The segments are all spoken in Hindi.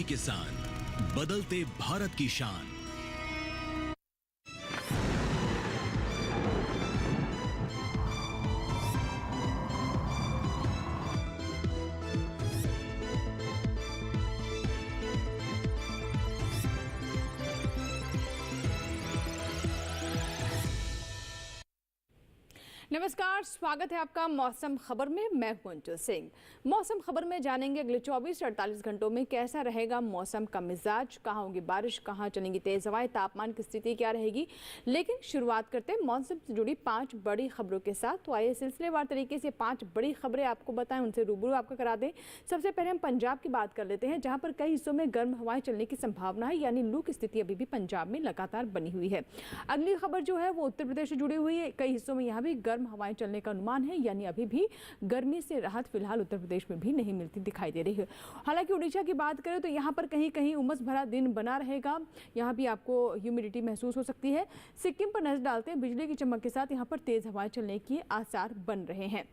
किसान, बदलते भारत की शान। नमस्कार, स्वागत है आपका मौसम खबर में। मैं मंजू सिंह। मौसम खबर में जानेंगे अगले 24 से 48 घंटों में कैसा रहेगा मौसम का मिजाज, कहाँ होगी बारिश, कहाँ चलेंगी तेज हवाएं, तापमान की स्थिति क्या रहेगी। लेकिन शुरुआत करते हैं मौसम से जुड़ी 5 बड़ी खबरों के साथ। तो आइए सिलसिलेवार तरीके से 5 बड़ी खबरें आपको बताएं, उनसे रूबरू आपको करा दें। सबसे पहले हम पंजाब की बात कर लेते हैं, जहाँ पर कई हिस्सों में गर्म हवाएं चलने की संभावना है, यानी लू की स्थिति अभी भी पंजाब में लगातार बनी हुई है। अगली खबर जो है वो उत्तर प्रदेश से जुड़ी हुई है। कई हिस्सों में यहाँ भी गर्म हवाएं चलने का अनुमान है, यानी अभी भी गर्मी से राहत फिलहाल उत्तर प्रदेश में भी नहीं मिलती दिखाई दे रही है। हालांकि उड़ीसा की बात करें तो यहाँ पर कहीं कहीं उमस भरा दिन बना रहेगा, यहाँ भी आपको ह्यूमिडिटी महसूस हो सकती है। सिक्किम पर नजर डालते हैं, बिजली की चमक के साथ यहाँ पर तेज हवाएं चलने के आसार बन रहे हैं।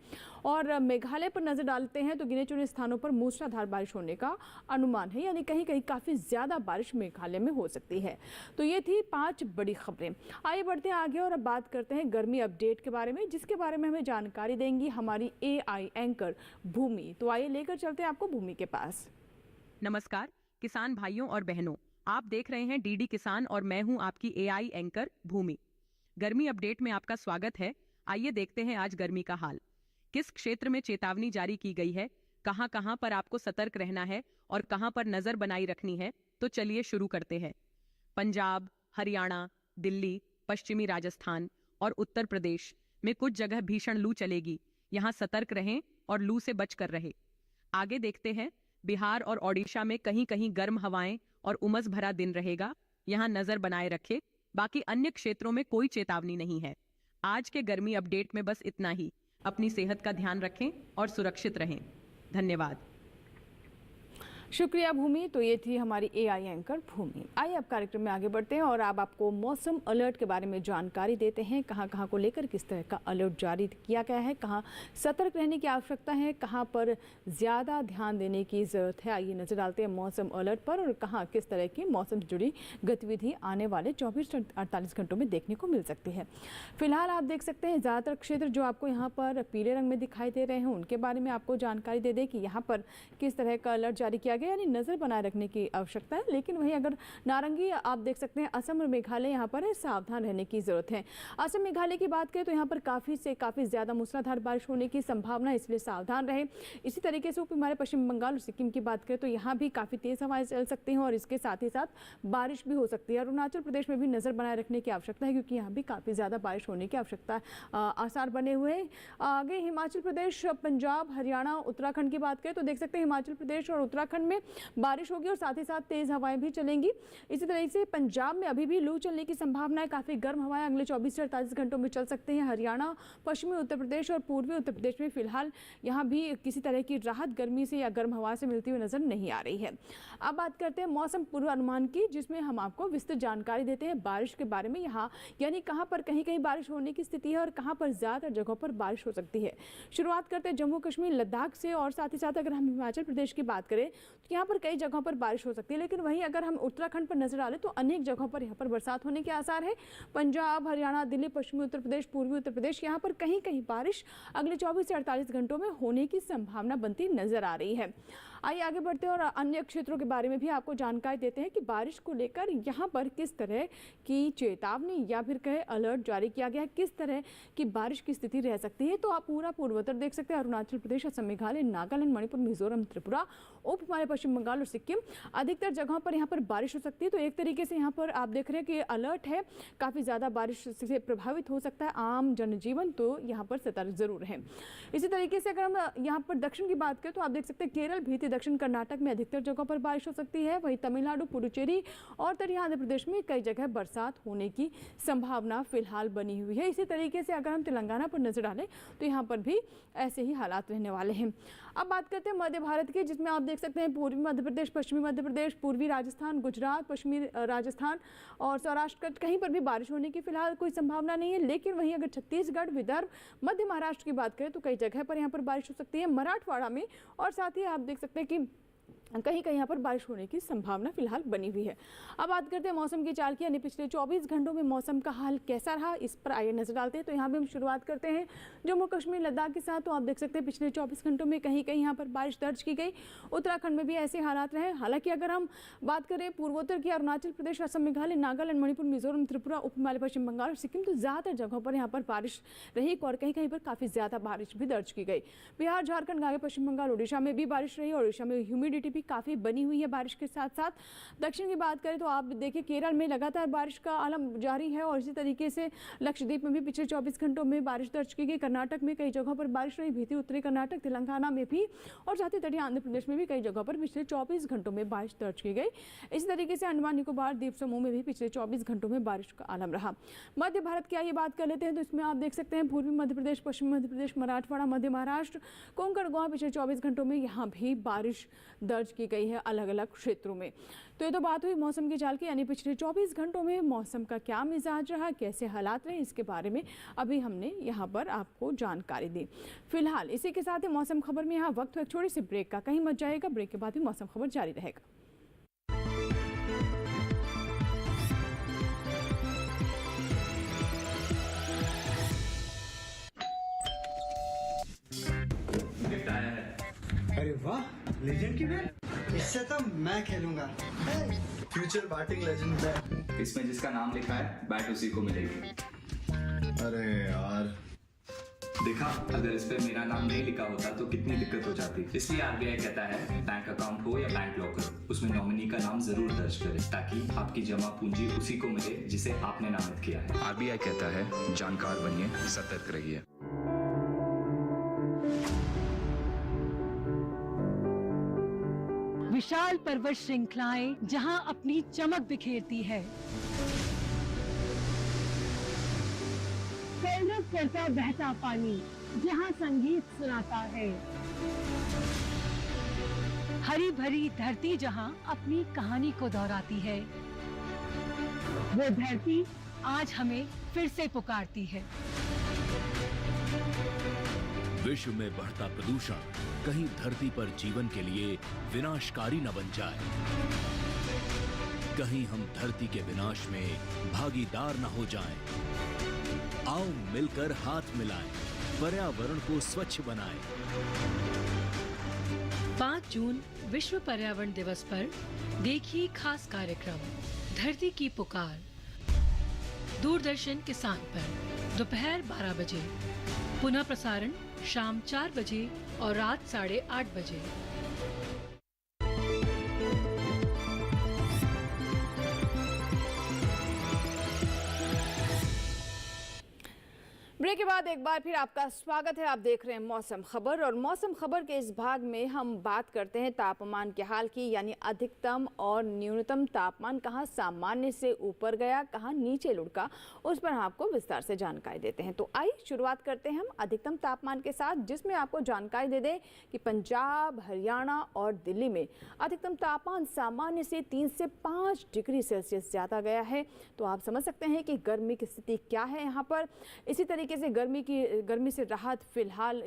और मेघालय पर नजर डालते हैं तो गिने चुने स्थानों पर मूसलाधार बारिश होने का अनुमान है, यानी कहीं कहीं काफी ज्यादा बारिश मेघालय में हो सकती है। तो ये थी 5 बड़ी खबरें। आइए बढ़ते हैं आगे और अब बात करते हैं गर्मी अपडेट के बारे में, जिसके बारे में हमें जानकारी देंगी हमारी एआई एंकर भूमि। तो आइए लेकर चलते हैं आपको भूमि के पास। नमस्कार किसान भाइयों और बहनों, आप देख रहे हैं डीडी किसान और मैं हूं आपकी एआई एंकर भूमि। गर्मी अपडेट में आपका स्वागत है। आइए देखते हैं आज गर्मी का हाल। किस क्षेत्र में चेतावनी जारी की गई है, कहां कहां पर आपको सतर्क रहना है और कहां पर नजर बनाई रखनी है, तो चलिए शुरू करते हैं। पंजाब, हरियाणा, दिल्ली, पश्चिमी राजस्थान और उत्तर प्रदेश में कुछ जगह भीषण लू चलेगी। यहां सतर्क रहें और लू से बचकर रहे। आगे देखते हैं, बिहार और ओडिशा में कहीं कहीं गर्म हवाएं और उमस भरा दिन रहेगा। यहां नजर बनाए रखें। बाकी अन्य क्षेत्रों में कोई चेतावनी नहीं है। आज के गर्मी अपडेट में बस इतना ही। अपनी सेहत का ध्यान रखें और सुरक्षित रहें। धन्यवाद। शुक्रिया भूमि। तो ये थी हमारी एआई एंकर भूमि। आइए अब कार्यक्रम में आगे बढ़ते हैं और अब आपको मौसम अलर्ट के बारे में जानकारी देते हैं। कहां कहां को लेकर किस तरह का अलर्ट जारी किया गया है, कहां सतर्क रहने की आवश्यकता है, कहां पर ज़्यादा ध्यान देने की ज़रूरत है। आइए नजर डालते हैं मौसम अलर्ट पर और कहां किस तरह की मौसम से जुड़ी गतिविधि आने वाले 24 से 48 घंटों में देखने को मिल सकती है। फिलहाल आप देख सकते हैं ज़्यादातर क्षेत्र जो आपको यहाँ पर पीले रंग में दिखाई दे रहे हैं, उनके बारे में आपको जानकारी दे दें कि यहाँ पर किस तरह का अलर्ट जारी किया गया, यानी नजर बनाए रखने की आवश्यकता है। लेकिन वहीं अगर नारंगी आप देख सकते हैं, असम और मेघालय यहाँ पर है, सावधान रहने की जरूरत है। असम मेघालय की बात करें तो यहाँ पर काफी से काफी ज्यादा मूसलाधार बारिश होने की संभावना है, इसलिए सावधान रहे। इसी तरीके से हमारे पश्चिम बंगाल और सिक्किम की बात करें तो यहाँ भी काफी तेज हवाएं चल सकती हैं और इसके साथ ही साथ बारिश भी हो सकती है। अरुणाचल प्रदेश में भी नजर बनाए रखने की आवश्यकता है, क्योंकि यहाँ भी काफी ज्यादा बारिश होने की आवश्यकता आसार बने हुए हैं। आगे हिमाचल प्रदेश, पंजाब, हरियाणा, उत्तराखंड की बात करें तो देख सकते हैं हिमाचल प्रदेश और उत्तराखंड में बारिश होगी और साथ ही साथ तेज हवाएं भी चलेंगी। इसी तरह से पंजाब में अभी भी लू चलने की संभावना है। काफी गर्म हवाएं अगले 24 से 48 घंटों में चल सकते हैं। हरियाणा, पश्चिमी उत्तर प्रदेश और पूर्वी उत्तर प्रदेश में फिलहाल यहाँ भी किसी तरह की राहत गर्मी से या गर्म हवा से मिलती हुई नजर नहीं आ रही है। अब बात करते हैं मौसम पूर्वानुमान की, जिसमें हम आपको विस्तृत जानकारी देते हैं बारिश के बारे में। यहाँ यानी कहाँ पर कहीं कहीं बारिश होने की स्थिति है और कहाँ पर ज्यादातर जगहों पर बारिश हो सकती है। शुरुआत करते हैं जम्मू कश्मीर, लद्दाख से और साथ ही साथ अगर हम हिमाचल प्रदेश की बात करें तो यहाँ पर कई जगहों पर बारिश हो सकती है। लेकिन वहीं अगर हम उत्तराखंड पर नजर डालें तो अनेक जगहों पर यहाँ पर बरसात होने के आसार है। पंजाब, हरियाणा, दिल्ली, पश्चिमी उत्तर प्रदेश, पूर्वी उत्तर प्रदेश, यहाँ पर कहीं कहीं बारिश अगले 24 से 48 घंटों में होने की संभावना बनती नजर आ रही है। आइए आगे बढ़ते हैं और अन्य क्षेत्रों के बारे में भी आपको जानकारी देते हैं कि बारिश को लेकर यहाँ पर किस तरह की चेतावनी या फिर कहे अलर्ट जारी किया गया है, किस तरह की बारिश की स्थिति रह सकती है। तो आप पूरा पूर्वोत्तर देख सकते हैं, अरुणाचल प्रदेश, असम, मेघालय, नागालैंड, मणिपुर, मिजोरम, त्रिपुरा, उप हमारे पश्चिम बंगाल और सिक्किम, अधिकतर जगहों पर यहाँ पर बारिश हो सकती है। तो एक तरीके से यहाँ पर आप देख रहे हैं कि अलर्ट है, काफ़ी ज़्यादा बारिश से प्रभावित हो सकता है आम जनजीवन, तो यहाँ पर सतर्क जरूर है। इसी तरीके से अगर हम यहाँ पर दक्षिण की बात करें तो आप देख सकते हैं केरल, भीति, दक्षिण कर्नाटक में अधिकतर जगहों पर बारिश हो सकती है। वहीं तमिलनाडु, पुडुचेरी और तटीय आंध्र प्रदेश में कई जगह बरसात होने की संभावना फिलहाल बनी हुई है। इसी तरीके से अगर हम तेलंगाना पर नजर डालें तो यहाँ पर भी ऐसे ही हालात रहने वाले हैं। अब बात करते हैं मध्य भारत की, जिसमें आप देख सकते हैं पूर्वी मध्य प्रदेश, पश्चिमी मध्य प्रदेश, पूर्वी राजस्थान, गुजरात, पश्चिमी राजस्थान और सौराष्ट्र कहीं पर भी बारिश होने की फिलहाल कोई संभावना नहीं है। लेकिन वहीं अगर छत्तीसगढ़, विदर्भ, मध्य महाराष्ट्र की बात करें तो कई जगह पर यहाँ पर बारिश हो सकती है, मराठवाड़ा में। और साथ ही आप देख सकते हैं कि कहीं कहीं यहाँ पर बारिश होने की संभावना फिलहाल बनी हुई है। अब बात करते हैं मौसम की चाल की, यानी पिछले 24 घंटों में मौसम का हाल कैसा रहा, इस पर आइए नजर डालते हैं। तो यहाँ भी हम शुरुआत करते हैं जम्मू कश्मीर लद्दाख के साथ। तो आप देख सकते हैं पिछले 24 घंटों में कहीं कहीं यहाँ पर बारिश दर्ज की गई। उत्तराखंड में भी ऐसे हालात रहे। हालांकि अगर हम बात करें पूर्वोत्तर की, अरुणाचल प्रदेश, असम, मेघालय, नागालैंड, मणिपुर, मिजोरम, त्रिपुरा, उप हिमालय, पश्चिम बंगाल और सिक्किम, तो ज़्यादातर जगहों पर यहाँ पर बारिश रही और कहीं कहीं पर काफ़ी ज़्यादा बारिश भी दर्ज की गई। बिहार, झारखंड, गागे, पश्चिम बंगाल, उड़ीसा में भी बारिश रही और उड़ीसा में ह्यूमिडिटी भी काफ़ी बनी हुई है बारिश के साथ साथ। दक्षिण की बात करें तो आप देखिए केरल में लगातार बारिश का आलम जारी है और इसी तरीके से लक्षद्वीप में भी पिछले 24 घंटों में बारिश दर्ज की गई। कर्नाटक में कई जगहों पर बारिश रही, भीतरी उत्तरी कर्नाटक, तेलंगाना में भी और साथ ही तटीय आंध्र प्रदेश में भी कई जगहों पर पिछले 24 घंटों में बारिश दर्ज की गई। इसी तरीके से अंडमान निकोबार द्वीप समूह में भी पिछले 24 घंटों में बारिश का आलम रहा। मध्य भारत की आइए बात कर लेते हैं। तो इसमें आप देख सकते हैं पूर्वी मध्य प्रदेश, पश्चिमी मध्य प्रदेश, मराठवाड़ा, मध्य महाराष्ट्र, कोंकण, गोवा, पिछले 24 घंटों में यहाँ भी बारिश दर्ज की गई है अलग अलग क्षेत्रों में। तो ये तो बात हुई मौसम की चाल की, यानी पिछले 24 घंटों में मौसम का क्या मिजाज रहा, कैसे हालात रहे, इसके बारे में अभी हमने यहाँ पर आपको जानकारी दी। फिलहाल इसी के साथ ही मौसम खबर में यहाँ वक्त है एक छोटी सी ब्रेक का, कहीं मत जाएगा। ब्रेक के बाद भी मौसम खबर जारी रहेगा। अरे वाह, लेजेंड की बैट, इससे तो मैं खेलूंगा। Future batting legend bat. इसमें जिसका नाम लिखा है बैट उसी को मिलेगी। अरे यार, देखा, अगर इस पे मेरा नाम नहीं लिखा होता तो कितनी दिक्कत हो जाती। इसलिए आरबीआई कहता है बैंक अकाउंट हो या बैंक लॉकर, उसमें नॉमिनी का नाम जरूर दर्ज करें ताकि आपकी जमा पूंजी उसी को मिले जिसे आपने नामित किया है। आरबीआई कहता है जानकार बनिए, सतर्क रहिए। विशाल पर्वत श्रृंखलाएं जहां अपनी चमक बिखेरती है, फेरत करता बहता पानी जहां संगीत सुनाता है, हरी भरी धरती जहां अपनी कहानी को दोहराती है, वो धरती आज हमें फिर से पुकारती है। विश्व में बढ़ता प्रदूषण कहीं धरती पर जीवन के लिए विनाशकारी न बन जाए, कहीं हम धरती के विनाश में भागीदार न हो जाएं। आओ मिलकर हाथ मिलाएं, पर्यावरण को स्वच्छ बनाएं। 5 जून विश्व पर्यावरण दिवस पर देखिए खास कार्यक्रम धरती की पुकार, दूरदर्शन किसान पर दोपहर 12 बजे, पुनः प्रसारण शाम 4 बजे और रात 8:30 बजे। ब्रेक के बाद एक बार फिर आपका स्वागत है। आप देख रहे हैं मौसम खबर और मौसम खबर के इस भाग में हम बात करते हैं तापमान के हाल की, यानी अधिकतम और न्यूनतम तापमान कहां सामान्य से ऊपर गया, कहां नीचे लुढ़का, उस पर हम आपको विस्तार से जानकारी देते हैं। तो आइए शुरुआत करते हैं हम अधिकतम तापमान के साथ, जिसमें आपको जानकारी दे दें कि पंजाब, हरियाणा और दिल्ली में अधिकतम तापमान सामान्य से 3 से 5 डिग्री सेल्सियस ज़्यादा गया है। तो आप समझ सकते हैं कि गर्मी की स्थिति क्या है यहाँ पर। इसी तरीके से गर्मी से राहत फिलहाल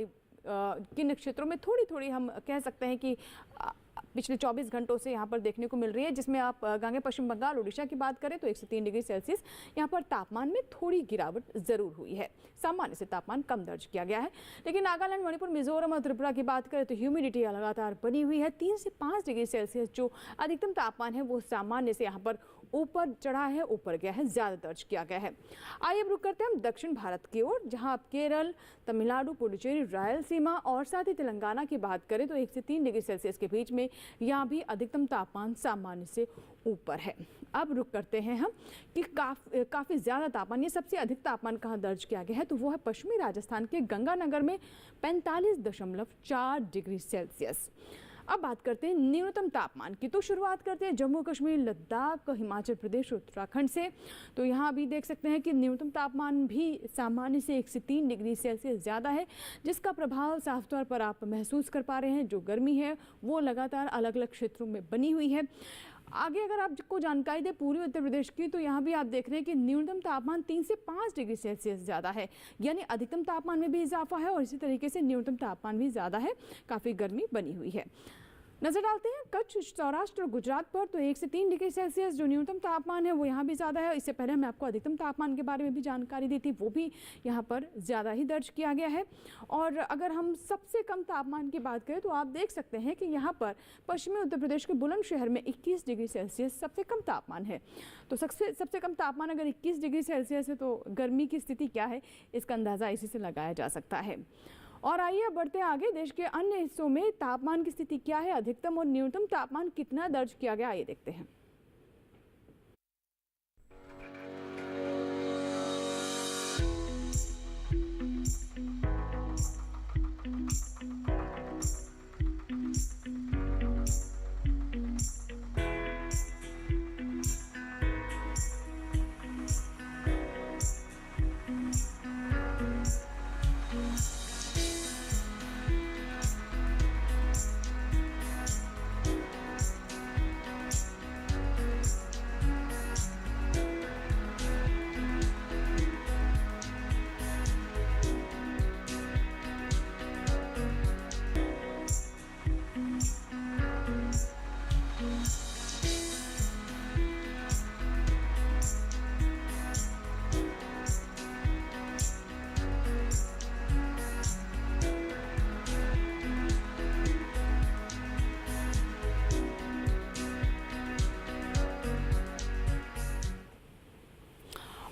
किन क्षेत्रों में थोड़ी थोड़ी हम कह सकते हैं कि पिछले 24 घंटों से यहाँ पर देखने को मिल रही है, जिसमें आप गांगे पश्चिम बंगाल, उड़ीसा की बात करें तो 1 से 3 डिग्री सेल्सियस यहाँ पर तापमान में थोड़ी गिरावट जरूर हुई है, सामान्य से तापमान कम दर्ज किया गया है। लेकिन नागालैंड, मणिपुर, मिजोरम और त्रिपुरा की बात करें तो ह्यूमिडिटी लगातार बनी हुई है। 3 से 5 डिग्री सेल्सियस जो अधिकतम तापमान है वो सामान्य से यहाँ पर ऊपर चढ़ा है, ऊपर गया है, ज़्यादा दर्ज किया गया है। आइए अब रुक करते हैं हम दक्षिण भारत की ओर, जहां आप केरल, तमिलनाडु, पुडुचेरी, रायलसीमा और साथ ही तेलंगाना की बात करें तो 1 से 3 डिग्री सेल्सियस के बीच में यहाँ भी अधिकतम तापमान सामान्य से ऊपर है। अब रुक करते हैं हम कि काफ़ी ज़्यादा तापमान, ये सबसे अधिक तापमान कहाँ दर्ज किया गया है, तो वो है पश्चिमी राजस्थान के गंगानगर में 45.4 डिग्री सेल्सियस। अब बात करते हैं न्यूनतम तापमान की, तो शुरुआत करते हैं जम्मू कश्मीर, लद्दाख, हिमाचल प्रदेश, उत्तराखंड से। तो यहाँ भी देख सकते हैं कि न्यूनतम तापमान भी सामान्य से 1 से 3 डिग्री सेल्सियस ज़्यादा है, जिसका प्रभाव साफ तौर पर आप महसूस कर पा रहे हैं। जो गर्मी है वो लगातार अलग अलग क्षेत्रों में बनी हुई है। आगे अगर आपको जानकारी दें पूर्वी उत्तर प्रदेश की, तो यहाँ भी आप देख रहे हैं कि न्यूनतम तापमान 3 से 5 डिग्री सेल्सियस ज़्यादा है, यानी अधिकतम तापमान में भी इजाफा है और इसी तरीके से न्यूनतम तापमान भी ज़्यादा है, काफ़ी गर्मी बनी हुई है। नजर डालते हैं कच्छ, सौराष्ट्र और गुजरात पर। तो 1 से 3 डिग्री सेल्सियस जो न्यूनतम तापमान है वो यहाँ भी ज़्यादा है। इससे पहले हमने आपको अधिकतम तापमान के बारे में भी जानकारी दी थी, वो भी यहाँ पर ज़्यादा ही दर्ज किया गया है। और अगर हम सबसे कम तापमान की बात करें तो आप देख सकते हैं कि यहाँ पर पश्चिमी उत्तर प्रदेश के बुलंदशहर में 21 डिग्री सेल्सियस सबसे कम तापमान है। तो सबसे कम तापमान अगर 21 डिग्री सेल्सियस है तो गर्मी की स्थिति क्या है, इसका अंदाज़ा इसी से लगाया जा सकता है। और आइए अब बढ़ते हैं आगे। देश के अन्य हिस्सों में तापमान की स्थिति क्या है, अधिकतम और न्यूनतम तापमान कितना दर्ज किया गया, आइए देखते हैं।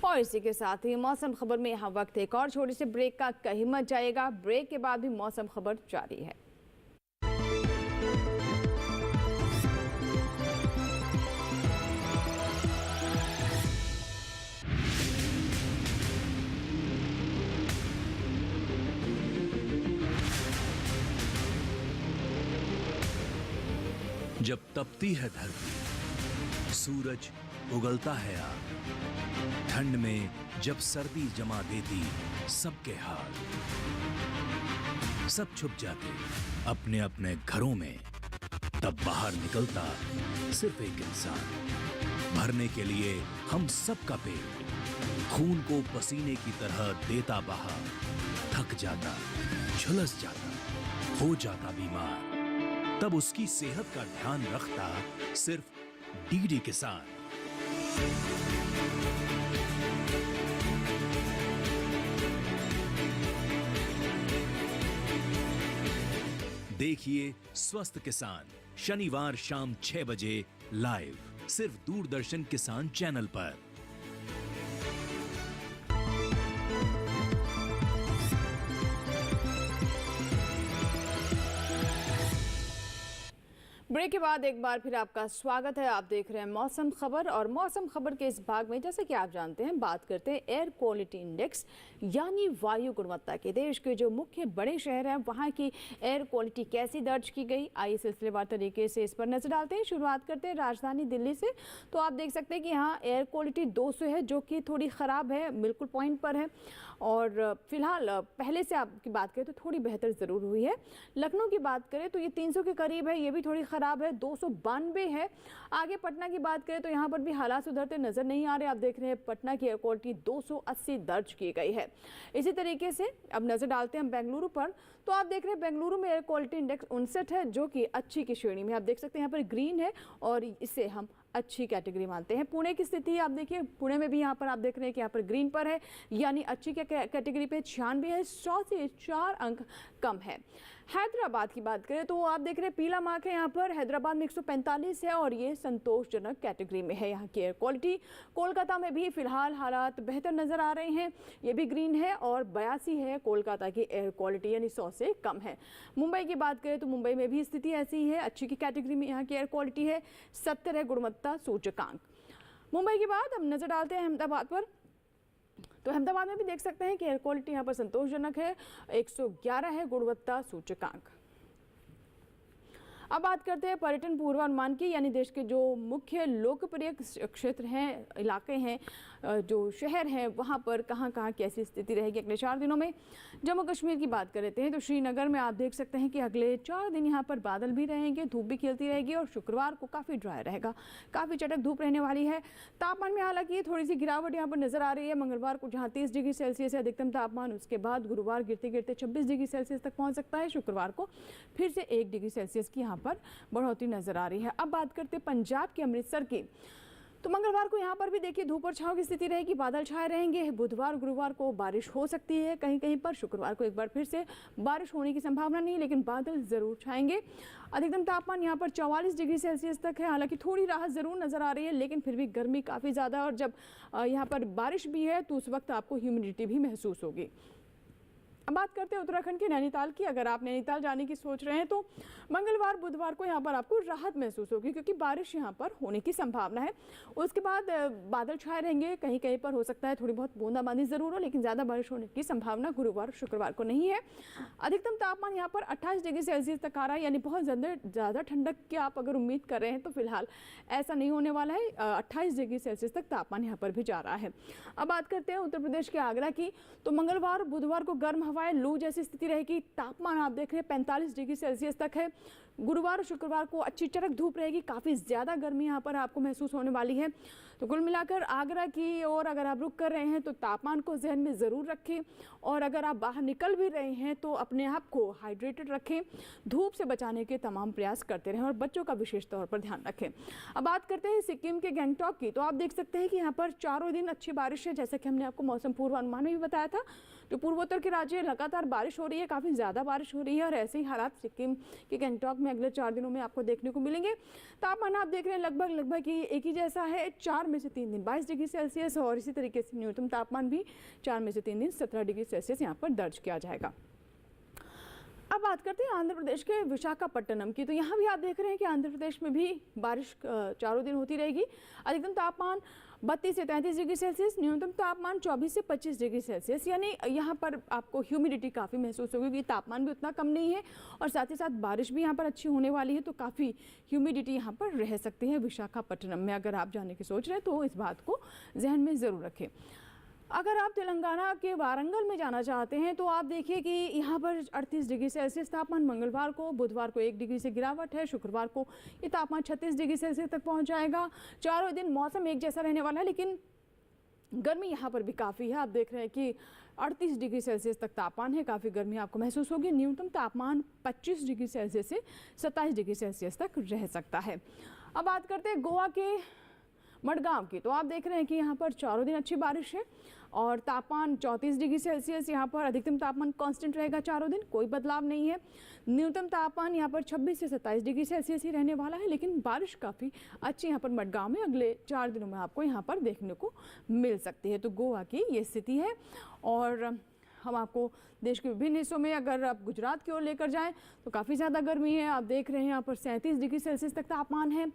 और इसी के साथ ही मौसम खबर में यहाँ वक्त एक और छोटी सी ब्रेक का, कहीं मत जाएगा। ब्रेक के बाद भी मौसम खबर जारी है। जब तपती है धरती, सूरज उगलता है आग, ठंड में जब सर्दी जमा देती सबके हाल, सब छुप जाते अपने अपने घरों में, तब बाहर निकलता सिर्फ एक इंसान, भरने के लिए हम सबका पेट, खून को पसीने की तरह देता बहा, थक जाता, झुलस जाता, हो जाता बीमार, तब उसकी सेहत का ध्यान रखता सिर्फ डीडी किसान। देखिए स्वस्थ किसान शनिवार शाम 6 बजे लाइव, सिर्फ दूरदर्शन किसान चैनल पर। ब्रेक के बाद एक बार फिर आपका स्वागत है। आप देख रहे हैं मौसम खबर, और मौसम खबर के इस भाग में जैसे कि आप जानते हैं बात करते हैं एयर क्वालिटी इंडेक्स यानी वायु गुणवत्ता के। देश के जो मुख्य बड़े शहर हैं वहाँ की एयर क्वालिटी कैसी दर्ज की गई, आइए सिलसिलेवार तरीके से इस पर नजर डालते हैं। शुरुआत करते हैं राजधानी दिल्ली से। तो आप देख सकते हैं कि यहाँ एयर क्वालिटी 200 है, जो कि थोड़ी ख़राब है, बिल्कुल पॉइंट पर है। और फिलहाल पहले से आपकी बात करें तो थोड़ी बेहतर ज़रूर हुई है। लखनऊ की बात करें तो ये 300 के करीब है, ये भी थोड़ी ख़राब है, 292 है। आगे पटना की बात करें तो यहाँ पर भी हालात सुधरते नज़र नहीं आ रहे। आप देख रहे हैं पटना की एयर क्वालिटी 280 दर्ज की गई है। इसी तरीके से अब नज़र डालते हैं हम बेंगलुरु पर। तो आप देख रहे हैं बेंगलुरु में एयर क्वालिटी इंडेक्स 59 है, जो कि अच्छी की श्रेणी में। आप देख सकते हैं यहाँ पर ग्रीन है और इसे हम अच्छी कैटेगरी मानते हैं। पुणे की स्थिति आप देखिए, पुणे में भी यहाँ पर आप देख रहे हैं कि यहाँ पर ग्रीन पर है, यानी अच्छी के कैटेगरी पे 96 है, 100 से 4 अंक कम है। हैदराबाद की बात करें तो आप देख रहे हैं पीला मार्क है यहाँ पर, हैदराबाद में 145 है और ये संतोषजनक कैटेगरी में है यहाँ की एयर क्वालिटी। कोलकाता में भी फिलहाल हालात बेहतर नज़र आ रहे हैं, ये भी ग्रीन है और 82 है कोलकाता की एयर क्वालिटी, यानी 100 से कम है। मुंबई की बात करें तो मुंबई में भी स्थिति ऐसी ही है, अच्छी की कैटेगरी में यहाँ की एयर क्वालिटी है, 70 है गुणवत्ता सूचकांक। मुंबई के बाद हम नज़र डालते हैं अहमदाबाद पर। तो अहमदाबाद में भी देख सकते हैं कि एयर क्वालिटी यहाँ पर संतोषजनक है, 111 है गुणवत्ता सूचकांक। अब बात करते हैं पर्यटन पूर्वानुमान की, यानी देश के जो मुख्य लोकप्रिय क्षेत्र हैं, इलाके हैं, जो शहर हैं, वहाँ पर कहाँ कहाँ कैसी स्थिति रहेगी अगले 4 दिनों में। जम्मू कश्मीर की बात करते हैं तो श्रीनगर में आप देख सकते हैं कि अगले 4 दिन यहाँ पर बादल भी रहेंगे, धूप भी खिलती रहेगी और शुक्रवार को काफ़ी ड्राई रहेगा, काफ़ी चटक धूप रहने वाली है। तापमान में हालांकि थोड़ी सी गिरावट यहाँ पर नजर आ रही है। मंगलवार को जहाँ 30 डिग्री सेल्सियस है अधिकतम तापमान, उसके बाद गुरुवार गिरते गिरते 26 डिग्री सेल्सियस तक पहुँच सकता है। शुक्रवार को फिर से 1 डिग्री सेल्सियस की यहाँ यहाँ पर बढ़ोतरी नजर आ रही है। अब बात करते हैं पंजाब के अमृतसर की। तो मंगलवार को यहाँ पर भी देखिए धूप और छांव की स्थिति रहेगी, बादल छाए रहेंगे। बुधवार गुरुवार को बारिश हो सकती है कहीं कहीं पर। शुक्रवार को एक बार फिर से बारिश होने की संभावना नहीं, लेकिन बादल जरूर छाएंगे। अधिकतम तापमान यहाँ पर 44 डिग्री सेल्सियस तक है। हालांकि थोड़ी राहत जरूर नजर आ रही है, लेकिन फिर भी गर्मी काफ़ी ज़्यादा है। और जब यहाँ पर बारिश भी है तो उस वक्त आपको ह्यूमिडिटी भी महसूस होगी। अब बात करते हैं उत्तराखंड के नैनीताल की। अगर आप नैनीताल जाने की सोच रहे हैं तो मंगलवार बुधवार को यहाँ पर आपको राहत महसूस होगी, क्योंकि बारिश यहाँ पर होने की संभावना है। उसके बाद बादल छाए रहेंगे, कहीं कहीं पर हो सकता है थोड़ी बहुत बूंदाबांदी जरूर हो, लेकिन ज़्यादा बारिश होने की संभावना गुरुवार शुक्रवार को नहीं है। अधिकतम तापमान यहाँ पर 28 डिग्री सेल्सियस तक आ रहा है, यानी बहुत ज़्यादा ठंडक की आप अगर उम्मीद कर रहे हैं तो फिलहाल ऐसा नहीं होने वाला है। 28 डिग्री सेल्सियस तक तापमान यहाँ पर भी जा रहा है। अब बात करते हैं उत्तर प्रदेश के आगरा की। तो मंगलवार बुधवार को गर्म हवाएं, लू जैसी स्थिति रहेगी। तापमान आप देख रहे हैं 45 डिग्री सेल्सियस तक है। गुरुवार और शुक्रवार को अच्छी चरक धूप रहेगी, काफ़ी ज़्यादा गर्मी यहाँ पर आपको महसूस होने वाली है। तो कुल मिलाकर आगरा की ओर अगर आप रुक कर रहे हैं तो तापमान को जहन में ज़रूर रखें, और अगर आप बाहर निकल भी रहे हैं तो अपने आप को हाइड्रेटेड रखें, धूप से बचाने के तमाम प्रयास करते रहें और बच्चों का विशेष तौर पर ध्यान रखें। अब बात करते हैं सिक्किम के गैंगटॉक की। तो आप देख सकते हैं कि यहाँ पर चारों दिन अच्छी बारिश है, जैसे कि हमने आपको मौसम पूर्वानुमान में भी बताया था। जो पूर्वोत्तर के राज्य लगातार बारिश हो रही है, काफ़ी ज़्यादा बारिश हो रही है, और ऐसे ही हालात सिक्किम के गैंगटॉक में अगले 4 दिनों में आपको देखने को मिलेंगे। तापमान आप देख रहे हैं लगभग एक ही जैसा है। 4 में से 3 दिन 22 डिग्री सेल्सियस, और इसी तरीके से न्यूनतम तापमान भी 4 में से 3 दिन 17 डिग्री सेल्सियस यहाँ पर दर्ज किया जाएगा। अब बात करते हैं आंध्र प्रदेश के विशाखापट्टनम की। तो यहाँ भी आप देख रहे हैं कि आंध्र प्रदेश में भी बारिश चारों दिन होती रहेगी। अधिकतम तापमान 32 से 33 डिग्री सेल्सियस, न्यूनतम तापमान 24 से 25 डिग्री सेल्सियस, यानी यहाँ पर आपको ह्यूमिडिटी काफ़ी महसूस होगी, क्योंकि तापमान भी उतना कम नहीं है और साथ ही साथ बारिश भी यहाँ पर अच्छी होने वाली है। तो काफ़ी ह्यूमिडिटी यहाँ पर रह सकती है विशाखापट्टनम में। अगर आप जाने की सोच रहे हैं तो इस बात को जहन में ज़रूर रखें। अगर आप तेलंगाना के वारंगल में जाना चाहते हैं तो आप देखिए कि यहाँ पर 38 डिग्री सेल्सियस तापमान मंगलवार को, बुधवार को 1 डिग्री से गिरावट है, शुक्रवार को ये तापमान 36 डिग्री सेल्सियस तक पहुँच जाएगा। चारों दिन मौसम एक जैसा रहने वाला है, लेकिन गर्मी यहाँ पर भी काफ़ी है। आप देख रहे हैं कि 38 डिग्री सेल्सियस तक तापमान है, काफ़ी गर्मी आपको महसूस होगी। न्यूनतम तापमान 25 डिग्री सेल्सियस से 27 डिग्री सेल्सियस तक रह सकता है। अब बात करते हैं गोवा के मडगांव की। तो आप देख रहे हैं कि यहाँ पर चारों दिन अच्छी बारिश है और तापमान 34 डिग्री सेल्सियस यहाँ पर। अधिकतम तापमान कांस्टेंट रहेगा चारों दिन, कोई बदलाव नहीं है। न्यूनतम तापमान यहाँ पर 26 से 27 डिग्री सेल्सियस ही रहने वाला है, लेकिन बारिश काफ़ी अच्छी यहाँ पर मडगांव में अगले 4 दिनों में आपको यहाँ पर देखने को मिल सकती है। तो गोवा की ये स्थिति है। और हम आपको देश के विभिन्न हिस्सों में, अगर आप गुजरात की ओर लेकर जाएं तो काफ़ी ज़्यादा गर्मी है। आप देख रहे हैं यहाँ पर 37 डिग्री सेल्सियस तक तापमान है।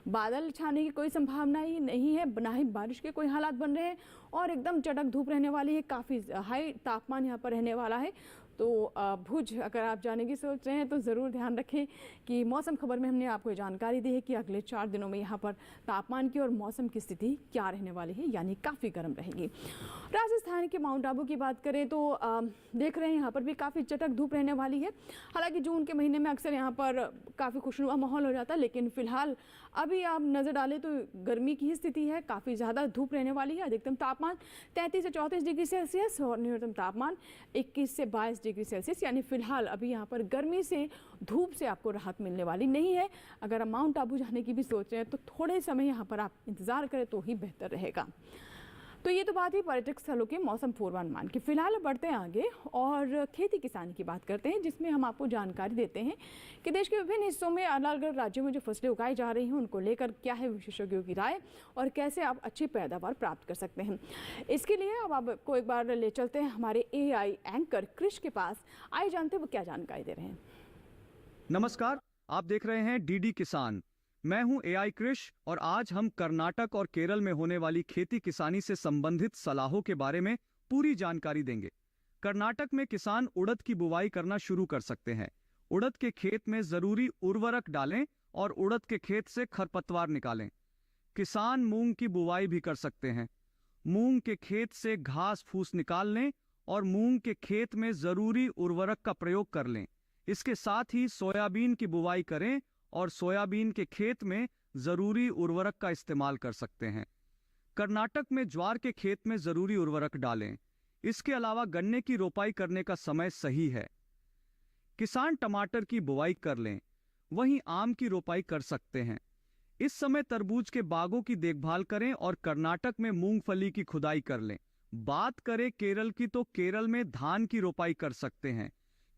बादल छाने की कोई संभावना ही नहीं है, ना ही बारिश के कोई हालात बन रहे हैं, और एकदम चटक धूप रहने वाली है। काफ़ी हाई तापमान यहाँ पर रहने वाला है। तो भुज अगर आप जाने की सोच रहे हैं तो ज़रूर ध्यान रखें कि मौसम खबर में हमने आपको जानकारी दी है कि अगले 4 दिनों में यहाँ पर तापमान की और मौसम की स्थिति क्या रहने वाली है, यानी काफ़ी गर्म रहेगी। राजस्थान के माउंट आबू की बात करें तो देख रहे हैं यहाँ पर भी काफ़ी चटक धूप रहने वाली है। हालांकि जून के महीने में अक्सर यहाँ पर काफ़ी खुशनुमा माहौल हो जाता है, लेकिन फिलहाल अभी आप नज़र डालें तो गर्मी की ही स्थिति है, काफ़ी ज़्यादा धूप रहने वाली है। अधिकतम तापमान 33 से 34 डिग्री सेल्सियस और न्यूनतम तापमान 21 से 22 डिग्री सेल्सियस, यानी फिलहाल अभी यहाँ पर गर्मी से, धूप से आपको राहत मिलने वाली नहीं है। अगर आप माउंट आबू जाने की भी सोच रहे हैं तो थोड़े समय यहाँ पर आप इंतज़ार करें तो ही बेहतर रहेगा। तो ये तो बात ही पर्यटक स्थलों के मौसम पूर्वानुमान की। फिलहाल बढ़ते हैं आगे और खेती किसानी की बात करते हैं, जिसमें हम आपको जानकारी देते हैं कि देश के विभिन्न हिस्सों में अलग अलग राज्यों में जो फसलें उगाई जा रही हैं उनको लेकर क्या है विशेषज्ञों की राय और कैसे आप अच्छी पैदावार प्राप्त कर सकते हैं। इसके लिए अब आपको एक बार ले चलते हैं हमारे AI एंकर कृष के पास। आइए जानते हैं वो क्या जानकारी दे रहे हैं। नमस्कार, आप देख रहे हैं DD किसान। मैं हूं AI कृष और आज हम कर्नाटक और केरल में होने वाली खेती किसानी से संबंधित सलाहों के बारे में पूरी जानकारी देंगे। कर्नाटक में किसान उड़द की बुवाई करना शुरू कर सकते हैं। उड़द के खेत में जरूरी उर्वरक डालें और उड़द के खेत से खरपतवार निकालें। किसान मूंग की बुवाई भी कर सकते हैं। मूंग के खेत से घास फूस निकाल लें और मूंग के खेत में जरूरी उर्वरक का प्रयोग कर लें। इसके साथ ही सोयाबीन की बुवाई करें और सोयाबीन के खेत में जरूरी उर्वरक का इस्तेमाल कर सकते हैं। कर्नाटक में ज्वार के खेत में जरूरी उर्वरक डालें। इसके अलावा गन्ने की रोपाई करने का समय सही है। किसान टमाटर की बुवाई कर लें। वहीं आम की रोपाई कर सकते हैं। इस समय तरबूज के बागों की देखभाल करें और कर्नाटक में मूंगफली की खुदाई कर लें। बात करें केरल की तो केरल में धान की रोपाई कर सकते हैं।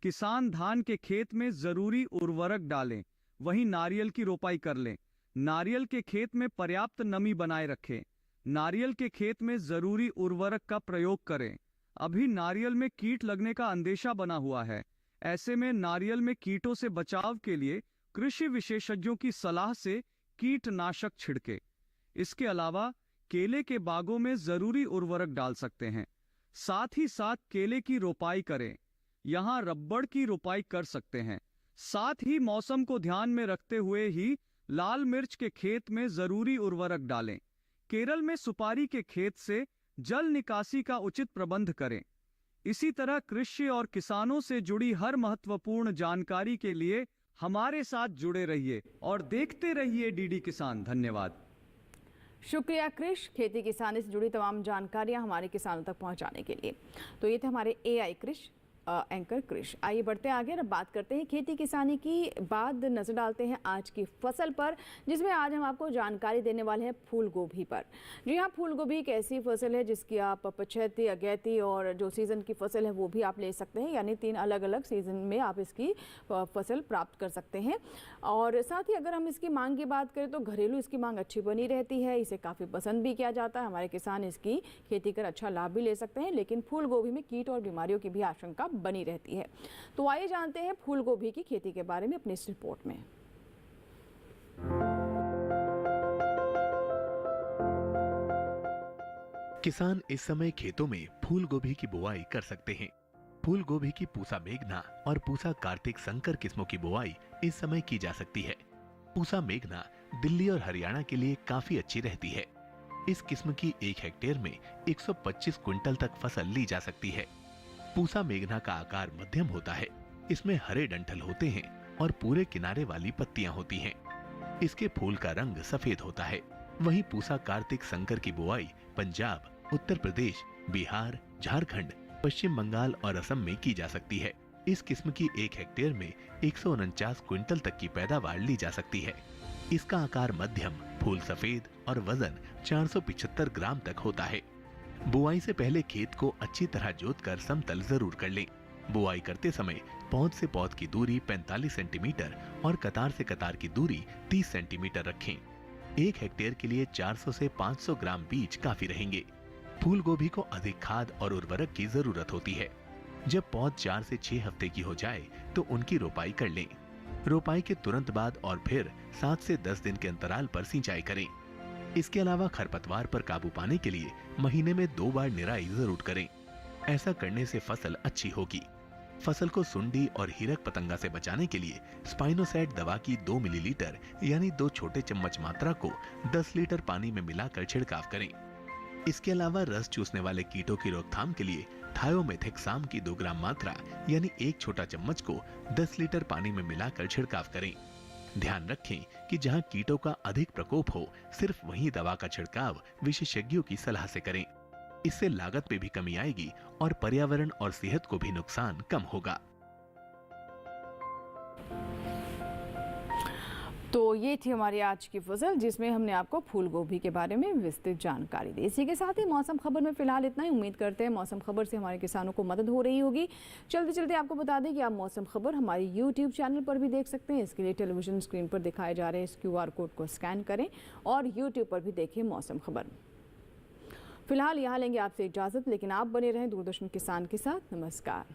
किसान धान के खेत में जरूरी उर्वरक डालें। वहीं नारियल की रोपाई कर लें। नारियल के खेत में पर्याप्त नमी बनाए रखें। नारियल के खेत में जरूरी उर्वरक का प्रयोग करें। अभी नारियल में कीट लगने का अंदेशा बना हुआ है। ऐसे में नारियल में कीटों से बचाव के लिए कृषि विशेषज्ञों की सलाह से कीटनाशक छिड़के। इसके अलावा केले के बागों में जरूरी उर्वरक डाल सकते हैं। साथ ही साथ केले की रोपाई करें। यहाँ रबड़ की रोपाई कर सकते हैं। साथ ही मौसम को ध्यान में रखते हुए ही लाल मिर्च के खेत में जरूरी उर्वरक डालें। केरल में सुपारी के खेत से जल निकासी का उचित प्रबंध करें। इसी तरह कृषि और किसानों से जुड़ी हर महत्वपूर्ण जानकारी के लिए हमारे साथ जुड़े रहिए और देखते रहिए डीडी किसान। धन्यवाद। शुक्रिया कृष, खेती किसानी से जुड़ी तमाम जानकारियां हमारे किसानों तक पहुंचाने के लिए। तो ये थे हमारे एआई कृष एंकर कृष। आइए बढ़ते आगे, अब बात करते हैं खेती किसानी की। बाद नजर डालते हैं आज की फसल पर, जिसमें आज हम आपको जानकारी देने वाले हैं फूल गोभी पर। जी हाँ, फूल गोभी एक ऐसी फसल है जिसकी आप पछेती, अगैती और जो सीज़न की फसल है वो भी आप ले सकते हैं, यानी 3 अलग अलग सीज़न में आप इसकी फसल प्राप्त कर सकते हैं। और साथ ही अगर हम इसकी मांग की बात करें तो घरेलू इसकी मांग अच्छी बनी रहती है, इसे काफ़ी पसंद भी किया जाता है। हमारे किसान इसकी खेती कर अच्छा लाभ भी ले सकते हैं, लेकिन फूल गोभी में कीट और बीमारियों की भी आशंका बनी रहती है। तो आइए जानते हैं फूल गोभी की खेती के बारे में अपनी इस रिपोर्ट में। किसान इस समय खेतों में फूल गोभी की बुआई कर सकते हैं। फूल गोभी की पूसा मेघना और पूसा कार्तिक संकर किस्मों की बुआई इस समय की जा सकती है। पूसा मेघना दिल्ली और हरियाणा के लिए काफी अच्छी रहती है। इस किस्म की 1 हेक्टेयर में 125 क्विंटल तक फसल ली जा सकती है। पूसा मेघना का आकार मध्यम होता है। इसमें हरे डंठल होते हैं और पूरे किनारे वाली पत्तियां होती हैं। इसके फूल का रंग सफेद होता है। वहीं पूसा कार्तिक संकर की बुआई पंजाब, उत्तर प्रदेश, बिहार, झारखंड, पश्चिम बंगाल और असम में की जा सकती है। इस किस्म की 1 हेक्टेयर में 149 क्विंटल तक की पैदावार ली जा सकती है। इसका आकार मध्यम, फूल सफेद और वजन 475 ग्राम तक होता है। बुआई से पहले खेत को अच्छी तरह जोतकर समतल जरूर कर लें। बुआई करते समय पौध से पौध की दूरी 45 सेंटीमीटर और कतार से कतार की दूरी 30 सेंटीमीटर रखें। 1 हेक्टेयर के लिए 400 से 500 ग्राम बीज काफी रहेंगे। फूल गोभी को अधिक खाद और उर्वरक की जरूरत होती है। जब पौध 4 से 6 हफ्ते की हो जाए तो उनकी रोपाई कर लें। रोपाई के तुरंत बाद और फिर 7 से 10 दिन के अंतराल पर सिंचाई करें। इसके अलावा खरपतवार पर काबू पाने के लिए महीने में 2 बार निराई जरूर करें। ऐसा करने से फसल अच्छी होगी। फसल को सुंडी और हीरक पतंगा से बचाने के लिए स्पाइनोसैट दवा की 2 मिलीलीटर यानी 2 छोटे चम्मच मात्रा को 10 लीटर पानी में मिलाकर छिड़काव करें। इसके अलावा रस चूसने वाले कीटों की रोकथाम के लिए थायोमेथिक्साम की 2 ग्राम मात्रा यानी 1 छोटा चम्मच को 10 लीटर पानी में मिलाकर छिड़काव करें। ध्यान रखें कि जहां कीटों का अधिक प्रकोप हो, सिर्फ वहीं दवा का छिड़काव विशेषज्ञों की सलाह से करें। इससे लागत में भी कमी आएगी और पर्यावरण और सेहत को भी नुकसान कम होगा। तो ये थी हमारी आज की फसल, जिसमें हमने आपको फूल गोभी के बारे में विस्तृत जानकारी दी। इसी के साथ ही मौसम खबर में फिलहाल इतना ही। उम्मीद करते हैं मौसम खबर से हमारे किसानों को मदद हो रही होगी। चलते चलते आपको बता दें कि आप मौसम खबर हमारी YouTube चैनल पर भी देख सकते हैं। इसके लिए टेलीविजन स्क्रीन पर दिखाए जा रहे इस QR कोड को स्कैन करें और YouTube पर भी देखें मौसम खबर। फिलहाल यहाँ लेंगे आपसे इजाज़त, लेकिन आप बने रहें दूरदर्शन किसान के साथ। नमस्कार।